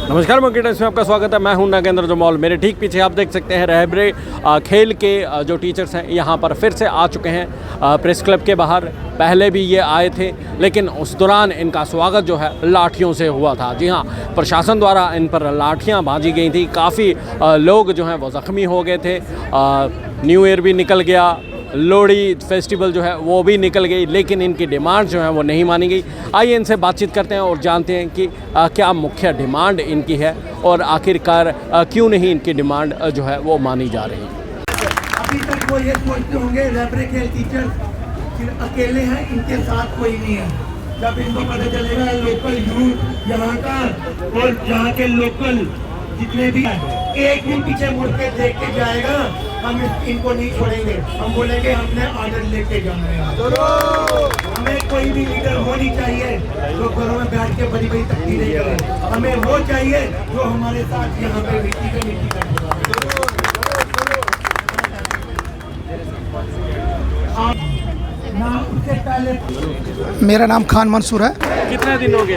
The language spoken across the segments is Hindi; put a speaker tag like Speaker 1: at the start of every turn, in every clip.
Speaker 1: नमस्कार मॉर्निंग टाइम्स में आपका स्वागत है। मैं हूं नागेंद्र जमोल। मेरे ठीक पीछे आप देख सकते हैं रहबरे खेल के जो टीचर्स हैं यहां पर फिर से आ चुके हैं प्रेस क्लब के बाहर। पहले भी ये आए थे लेकिन उस दौरान इनका स्वागत जो है लाठियों से हुआ था। जी हां, प्रशासन द्वारा इन पर लाठियां भाजी गई थी। काफ़ी लोग जो हैं वो ज़ख्मी हो गए थे। न्यू ईयर भी निकल गया, लोहड़ी फेस्टिवल जो है वो भी निकल गई, लेकिन इनकी डिमांड जो है वो नहीं मानी गई। आइए इनसे बातचीत करते हैं और जानते हैं कि क्या मुख्य डिमांड इनकी है और आखिरकार क्यों नहीं इनकी डिमांड जो है वो मानी जा रही है।
Speaker 2: अभी तक वो ये सोचते होंगे रहबरे के टीचर अकेले हैं, इनके साथ कोई नहीं है। जब इनको पता चलेगा लोकल यूथ यहाँ का और यहाँ के लोकल जितने भी एक दिन पीछे मुड़ के देख के जाएगा, हम इनको नहीं छोड़ेंगे। हम बोलेंगे हमने ऑर्डर लेके जाना है। हमें कोई भी लीडर होनी चाहिए जो घरों में बैठ के बड़ी बड़ी तकलीफें करे। हमें वो चाहिए जो हमारे साथ यहाँ पे मिट्टी करे। उससे पहले
Speaker 3: मेरा नाम खान मंसूर है।
Speaker 1: कितने दिन हो गए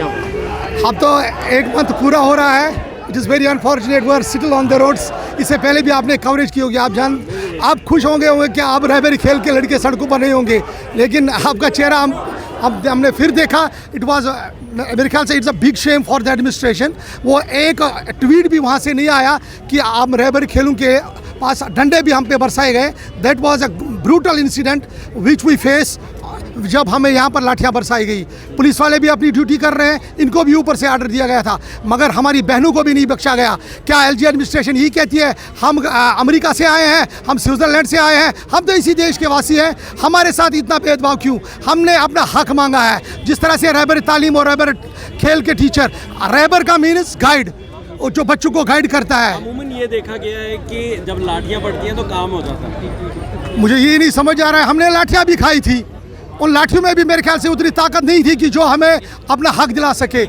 Speaker 3: अब तो एक मंथ पूरा हो रहा है। It is very unfortunate we are still on the roads. इससे पहले भी आपने कवरेज की होगी। आप खुश होंगे कि आप रहबरी खेल के लड़के सड़कों पर नहीं होंगे, लेकिन आपका चेहरा हमने फिर देखा। इट वाज मेरे ख्याल से it's a big Shem for the administration. वो एक ट्वीट भी वहाँ से नहीं आया कि आप रहबरी खेलों के पास डंडे भी हम पे बरसाए गए। That was a brutal incident which we face जब हमें यहाँ पर लाठियाँ बरसाई गई। पुलिस वाले भी अपनी ड्यूटी कर रहे हैं, इनको भी ऊपर से आर्डर दिया गया था, मगर हमारी बहनों को भी नहीं बख्शा गया। क्या एलजी एडमिनिस्ट्रेशन यही कहती है हम अमेरिका से आए हैं, हम स्विट्ज़रलैंड से आए हैं, हम तो इसी देश के वासी हैं, हमारे साथ इतना भेदभाव क्यों? हमने अपना हक मांगा है। जिस तरह से रहबर तालीम और रहबर खेल के टीचर, रहबर का मीन्स गाइड, जो बच्चों को गाइड करता है।
Speaker 1: अमूमन ये देखा गया है कि जब लाठियाँ पड़ती हैं तो काम हो जाता है।
Speaker 3: मुझे ये नहीं समझ आ रहा है। हमने लाठियाँ भी खाई थी, उन लाठियों में भी मेरे ख्याल से उतनी ताकत नहीं थी कि जो हमें अपना हक दिला सके,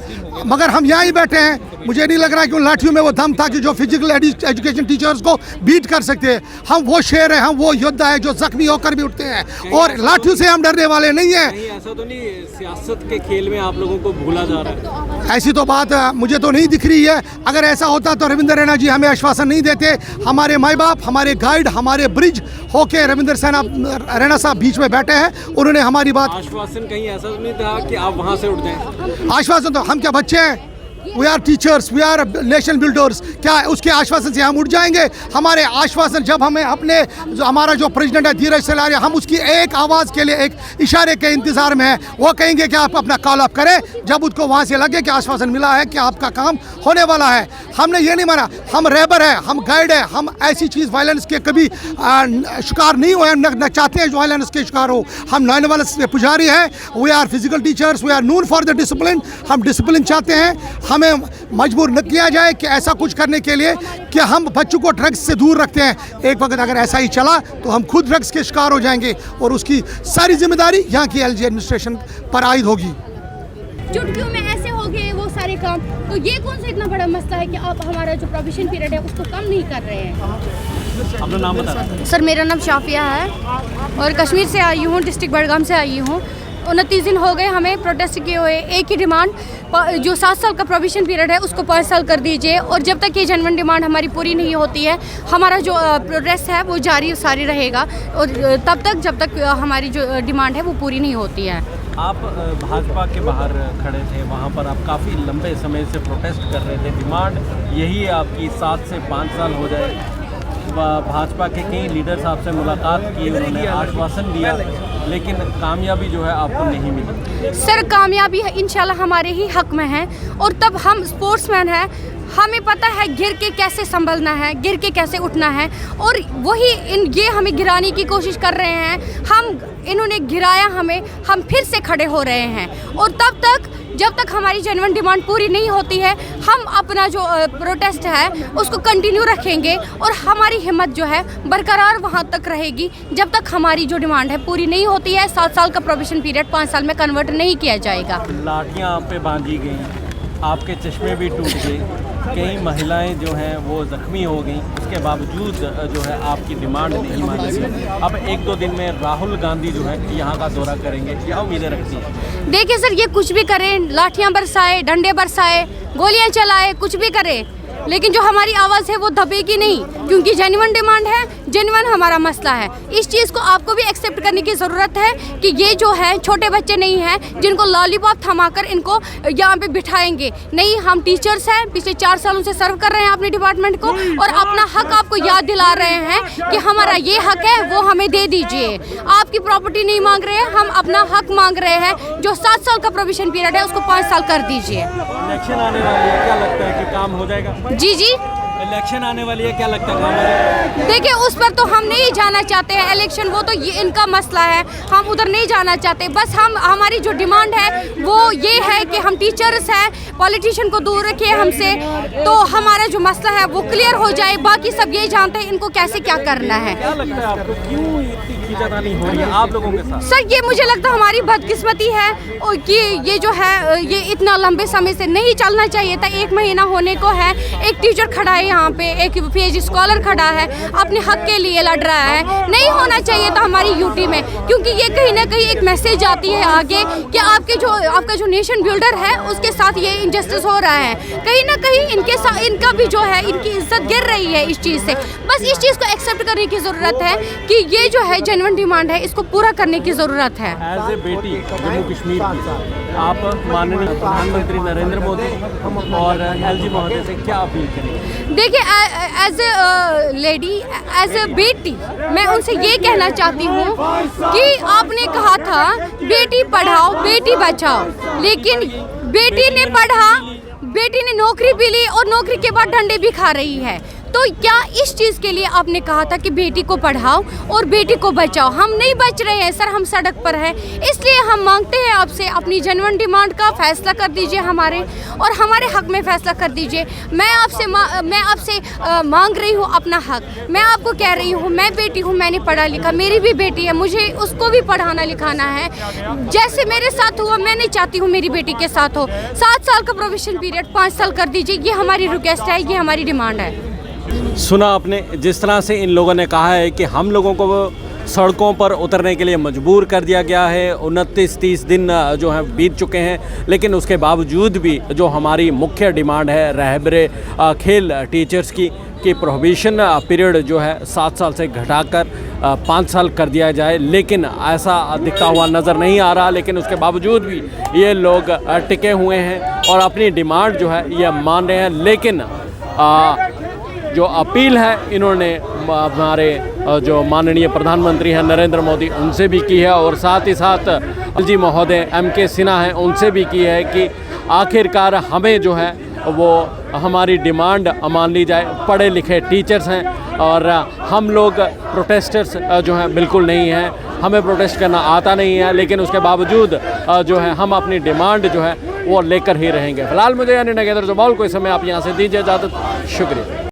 Speaker 3: मगर हम यहाँ ही बैठे हैं। मुझे नहीं लग रहा है कि उन लाठियों में वो दम था कि जो फिजिकल एजुकेशन टीचर्स को बीट कर सकते हैं। हम वो शेर हैं, हम वो योद्धा है जो जख्मी होकर भी उठते हैं, और लाठियों से हम डरने वाले नहीं हैं।
Speaker 1: ऐसा तो नहीं सियासत के खेल में आप लोगों को भूला जा रहा है?
Speaker 3: ऐसी तो बात मुझे तो नहीं दिख रही है। अगर ऐसा होता तो रविंद्र रैना जी हमें आश्वासन नहीं देते। हमारे माई बाप, हमारे गाइड, हमारे ब्रिज होके रविंद्र रैना साहब बीच में बैठे हैं। उन्होंने हमारी बात,
Speaker 1: आश्वासन कहीं ऐसा तो नहीं था कि आप वहाँ से उठ जाएं?
Speaker 3: आश्वासन तो हम क्या बच्चे हैं? We are teachers, we are nation builders. क्या उसके आश्वासन से हम उठ जाएंगे? हमारे आश्वासन जब हमें अपने हमारा जो प्रेसिडेंट है धीरज सलारिया, हम उसकी एक आवाज़ के लिए, एक इशारे के इंतज़ार में हैं। वो कहेंगे कि आप अपना कॉल अप करें जब उसको वहाँ से लगे कि आश्वासन मिला है कि आपका काम होने वाला है। हमने ये नहीं माना। हम रहबर है, हम गाइड है, हम ऐसी चीज़ वायलेंस के कभी शिकार नहीं हुए, न चाहते हैं जो वायलेंस के शिकार हो। हम नॉन वायलेंस के पुजारी हैं। We are physical teachers, we are known for the discipline. हम डिसिप्लिन चाहते हैं। हमें मजबूर न किया जाए कि ऐसा कुछ करने के लिए कि हम बच्चों को ड्रग्स से दूर रखते हैं। एक वक्त अगर ऐसा ही चला तो हम खुद ड्रग्स के शिकार हो जाएंगे, और उसकी सारी जिम्मेदारी यहाँ की एलजी एडमिनिस्ट्रेशन पर आयद होगी।
Speaker 4: चुटकियों में ऐसे हो गए वो सारे काम, तो ये कौन सा इतना बड़ा मसला है कि आप हमारा जो प्रोविजन पीरियड है उसको कम नहीं कर रहे हैं?
Speaker 1: अपना नाम बता।
Speaker 4: सर, मेरा नाम शाफिया है और कश्मीर से आई हूँ, डिस्ट्रिक्ट बड़गाम से आई हूँ। 29 दिन हो गए हमें प्रोटेस्ट किए हुए। एक ही डिमांड, जो 7 साल का प्रोविजन पीरियड है उसको 5 साल कर दीजिए, और जब तक ये जेन्युइन डिमांड हमारी पूरी नहीं होती है हमारा जो प्रोटेस्ट है वो जारी सारी रहेगा, और तब तक जब तक हमारी जो डिमांड है वो पूरी नहीं होती है।
Speaker 1: आप भाजपा के बाहर खड़े थे, वहाँ पर आप काफ़ी लंबे समय से प्रोटेस्ट कर रहे थे। डिमांड यही है आपकी 7 से 5 साल हो जाए। भाजपा के कई लीडर्स आपसे मुलाकात की, उन्होंने आश्वासन दिया, लेकिन कामयाबी जो है आपको नहीं मिली।
Speaker 4: सर, कामयाबी है इंशाल्लाह हमारे ही हक में है, और तब हम स्पोर्ट्समैन हैं, हमें पता है गिर के कैसे संभलना है, गिर के कैसे उठना है, और वही ये हमें गिराने की कोशिश कर रहे हैं। इन्होंने गिराया हमें, हम फिर से खड़े हो रहे हैं, और तब तक जब तक हमारी जेन्युइन डिमांड पूरी नहीं होती है हम अपना जो प्रोटेस्ट है उसको कंटिन्यू रखेंगे, और हमारी हिम्मत जो है बरकरार वहाँ तक रहेगी जब तक हमारी जो डिमांड है पूरी नहीं होती है। 7 साल का प्रोविजन पीरियड 5 साल में कन्वर्ट नहीं किया जाएगा।
Speaker 1: लाठियाँ आप पे बांधी गई, आपके चश्मे भी टूट गए, कई महिलाएं जो हैं वो ज़ख्मी हो गई, उसके बावजूद जो है आपकी डिमांड नहीं मानी गई। अब 1-2 दिन में राहुल गांधी जो है यहाँ का दौरा करेंगे, क्या उम्मीदें रखती हैं?
Speaker 4: देखिए सर, ये कुछ भी करें, लाठियाँ बरसाए, डंडे बरसाए, गोलियाँ चलाए, कुछ भी करे, लेकिन जो हमारी आवाज़ है वो दबेगी नहीं, क्योंकि जेन्युइन डिमांड है, जेन्युइन हमारा मसला है। इस चीज़ को आपको भी एक्सेप्ट करने की ज़रूरत है कि ये जो है छोटे बच्चे नहीं हैं जिनको लॉलीपॉप थमाकर इनको यहाँ पे बिठाएंगे। नहीं, हम टीचर्स हैं, पिछले 4 सालों से सर्व कर रहे हैं अपने डिपार्टमेंट को, और अपना हक आपको याद दिला रहे हैं कि हमारा ये हक है, वो हमें दे दीजिए। आपकी प्रॉपर्टी नहीं मांग रहे हैं, हम अपना हक मांग रहे हैं। जो 7 साल का प्रोविजन पीरियड है उसको 5 साल कर दीजिए।
Speaker 1: इलेक्शन आने वाली है, क्या लगता है कि काम हो जाएगा?
Speaker 4: जी जी,
Speaker 1: इलेक्शन आने वाली है, क्या लगता है काम हो जाएगा?
Speaker 4: देखिए उस पर तो हम नहीं जाना चाहते हैं, इलेक्शन वो तो ये इनका मसला है, हम उधर नहीं जाना चाहते। बस हमारी जो डिमांड है वो ये है कि हम टीचर्स हैं, पॉलिटिशियन को दूर रखिए हमसे, तो हमारा जो मसला है वो क्लियर हो जाए। बाकी सब ये जानते हैं इनको कैसे क्या करना है।
Speaker 1: क्या लगता है आपको, क्यों इतनी खींचातानी हो रही है आप लोगों के साथ?
Speaker 4: सर, ये मुझे लगता है हमारी बदकिस्मती है और कि ये जो है ये इतना लंबे समय से नहीं चलना चाहिए था। 1 महीना होने को है, एक टीचर खड़ा है यहाँ पे, एक पीएचडी स्कॉलर खड़ा है, अपने हक के लिए लड़ रहा है। नहीं होना चाहिए था हमारी यूटी में, क्योंकि ये कहीं ना कहीं एक मैसेज आती है आगे कि आपका जो नेशन बिल्डर है उसके साथ ये इनजस्टिस हो रहा है। कहीं ना कहीं इनके साथ इनका भी जो है, इनकी इज्जत गिर रही है इस चीज़ से। बस इस चीज़ को एक्सेप्ट करने की ज़रूरत है कि ये जो है जेन्युइन डिमांड है, इसको पूरा करने की ज़रूरत है।
Speaker 1: एज ए बेटी जम्मू कश्मीर की, आप माननीय प्रधानमंत्री नरेंद्र मोदी और एलजी महोदय से क्या अपील करेंगे?
Speaker 4: देखिए, as a lady, as a बेटी, मैं उनसे ये कहना चाहती हूँ कि आपने कहा था बेटी पढ़ाओ बेटी बचाओ, लेकिन बेटी ने पढ़ा, बेटी ने नौकरी भी ली और नौकरी के बाद डंडे भी खा रही है। तो क्या इस चीज़ के लिए आपने कहा था कि बेटी को पढ़ाओ और बेटी को बचाओ? हम नहीं बच रहे हैं सर, हम सड़क पर हैं। इसलिए हम मांगते हैं आपसे, अपनी जेन्युइन डिमांड का फैसला कर दीजिए हमारे, और हमारे हक में फैसला कर दीजिए। मैं आपसे मांग रही हूँ अपना हक। मैं आपको कह रही हूँ, मैं बेटी हूँ, मैंने पढ़ा लिखा, मेरी भी बेटी है, मुझे उसको भी पढ़ाना लिखाना है। जैसे मेरे साथ हुआ, मैं नहीं चाहती हूँ मेरी बेटी के साथ हो। 7 साल का प्रोविजन पीरियड 5 साल कर दीजिए, ये हमारी रिक्वेस्ट है, ये हमारी डिमांड है।
Speaker 1: सुना आपने जिस तरह से इन लोगों ने कहा है कि हम लोगों को सड़कों पर उतरने के लिए मजबूर कर दिया गया है। 29-30 दिन जो हैं बीत चुके हैं, लेकिन उसके बावजूद भी जो हमारी मुख्य डिमांड है रहबरे खेल टीचर्स की प्रोहिबिशन पीरियड जो है 7 साल से घटाकर 5 साल कर दिया जाए, लेकिन ऐसा दिखता हुआ नज़र नहीं आ रहा। लेकिन उसके बावजूद भी ये लोग टिके हुए हैं और अपनी डिमांड जो है ये मान रहे हैं। लेकिन जो अपील है इन्होंने हमारे जो माननीय प्रधानमंत्री हैं नरेंद्र मोदी, उनसे भी की है, और साथ ही साथ एलजी महोदय MK सिन्हा हैं, उनसे भी की है कि आखिरकार हमें जो है वो हमारी डिमांड मान ली जाए। पढ़े लिखे टीचर्स हैं और हम लोग प्रोटेस्टर्स जो हैं बिल्कुल नहीं हैं, हमें प्रोटेस्ट करना आता नहीं है, लेकिन उसके बावजूद जो है हम अपनी डिमांड जो है वो लेकर ही रहेंगे। फिलहाल मुझे यानी नगेंद्र जमाल को इस समय आप यहाँ से दीजिए इजाज़त। शुक्रिया।